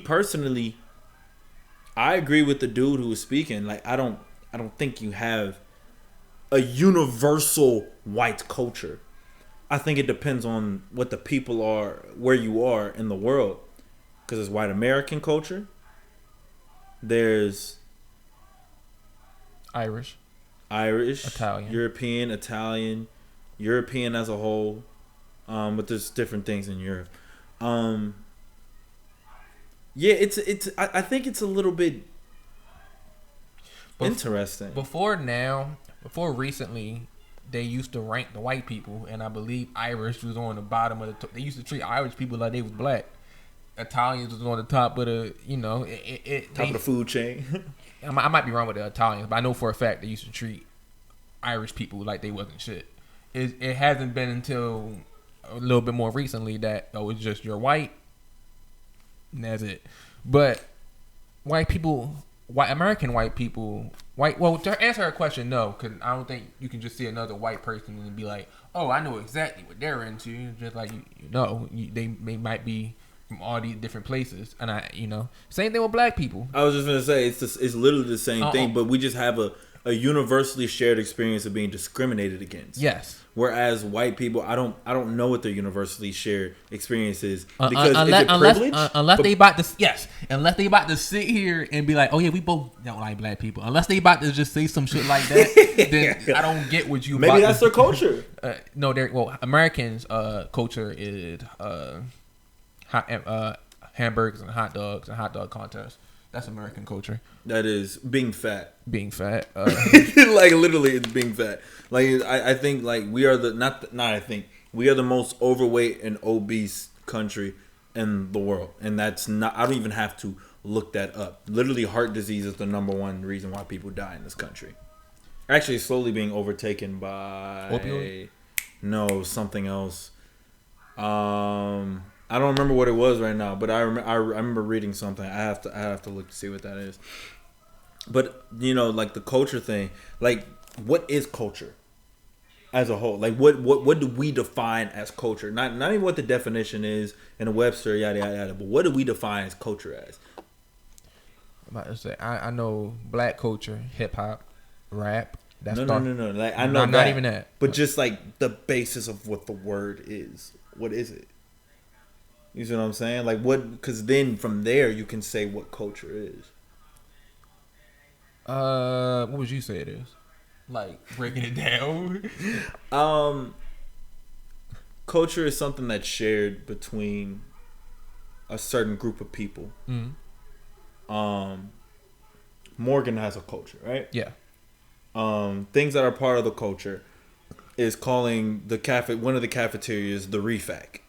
personally, I agree with the dude who was speaking. Like, I don't think you have a universal white culture. I think it depends on what the people are, where you are in the world. Because there's white American culture. There's Irish, Italian, European as a whole. But there's different things in Europe. Yeah, I think it's a little bit interesting. Before recently, they used to rank the white people, and I believe Irish was on the bottom of the. They used to treat Irish people like they was black. Italians was on the top of the, top of the food chain. I might be wrong with the Italians, but I know for a fact they used to treat Irish people like they wasn't shit. It hasn't been until a little bit more recently that it's just you're white, and that's it. But American white people. Well, to answer her question, no, because I don't think you can just see another white person and be like, oh, I know exactly what they're into. Just like they might be from all these different places, and same thing with black people. I was just gonna say it's literally the same thing, but we just have a universally shared experience of being discriminated against. Yes. Whereas white people, I don't know what their universally shared experience is because is it privilege? Unless they about to sit here and be like, oh yeah, we both don't like black people. Unless they about to just say some shit like that, then I don't get what you. Maybe that's their culture. No, Americans' culture is hamburgers and hot dogs and hot dog contests. That's American culture. That is being fat. Being fat. Like literally, it's being fat. Like I think like we are we are the most overweight and obese country in the world, and that's not. I don't even have to look that up. Literally, heart disease is the number one reason why people die in this country. Actually, slowly being overtaken by opioid? No, something else. I don't remember what it was right now, but I remember reading something. I have to look to see what that is. But like the culture thing, like what is culture as a whole? Like what do we define as culture? Not even what the definition is in a Webster, yada yada yada. But what do we define as culture as? I'm about to say I know black culture, hip hop, rap. That's no. Like I know not even that, but just like the basis of what the word is. What is it? You see what I'm saying? Like what? Because then from there you can say what culture is. What would you say it is? Like breaking it down. Culture is something that's shared between a certain group of people. Mm-hmm. Morgan has a culture, right? Yeah. Things that are part of the culture is calling one of the cafeterias the refac.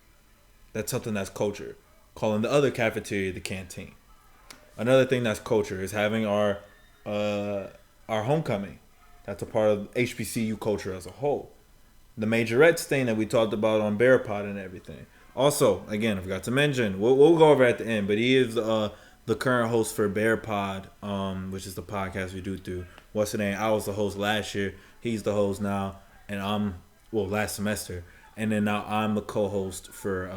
That's something that's culture. Calling the other cafeteria the canteen. Another thing that's culture is having our homecoming. That's a part of HBCU culture as a whole. The majorettes thing that we talked about on Bear Pod and everything. Also, again, I forgot to mention, we'll go over at the end, but he is the current host for Bear Pod, which is the podcast we do through what's the name? I was the host last year. He's the host now, and last semester. And then now I'm the co-host for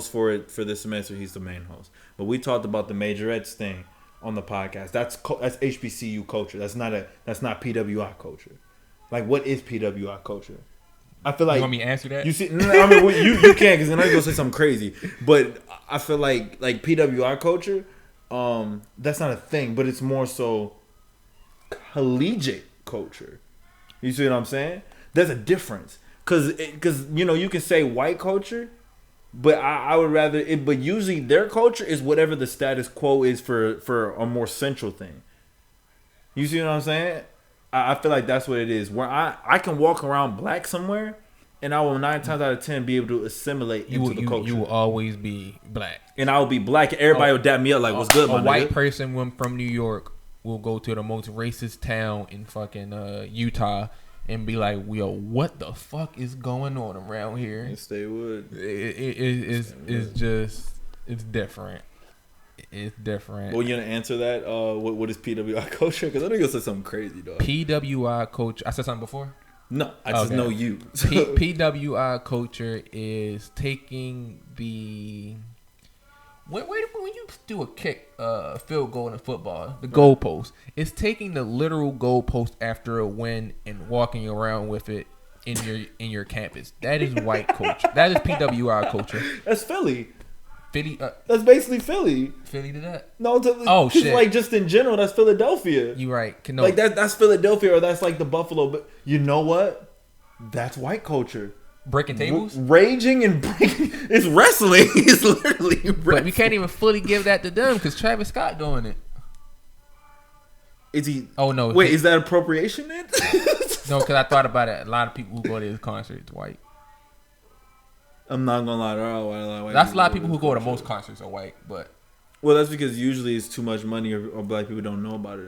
for this semester. He's the main host. But we talked about the majorettes thing on the podcast. That's HBCU culture. That's not PWI culture. Like, what is PWI culture? I feel like you want me to answer that. You see, I mean, you can because then I'm gonna say something crazy. But I feel like PWI culture, that's not a thing. But it's more so collegiate culture. You see what I'm saying? There's a difference. Because you can say white culture, but I would rather it. But usually their culture is whatever the status quo is for a more central thing. You see what I'm saying? I feel like that's what it is. Where I can walk around black somewhere, and I will 9 times out of 10 be able to assimilate into the culture. You will always be black, and I will be black. And everybody will dap me up like, "What's good, my nigga?" A white person from New York will go to the most racist town in fucking Utah. And be like, yo, what the fuck is going on around here? Yes, they would. It's different. It's different. Well, you gonna answer that? What is PWI culture? Because I think you'll say something crazy, dog. PWI culture. I said something before? No, I just know you. PWI culture is taking when you do a kick, field goal in football, the goalpost, it's taking the literal goalpost after a win and walking around with it in your campus. That is white culture. That is PWI culture. That's Philly. Philly. That's basically Philly. Philly to that. No, shit. Like just in general, that's Philadelphia. You right. No. Like that's Philadelphia, or that's like the Buffalo. But you know what? That's white culture. Breaking tables, raging and breaking. It's wrestling. It's literally wrestling. But we can't even fully give that to them because Travis Scott doing it. Is he? Oh no! Wait, is that appropriation then? No, because I thought about it. A lot of people who go to his concerts white. I'm not gonna lie. There are a lot of white. That's a lot of people who go to most concerts are white, but well, that's because usually it's too much money, or black people don't know about it.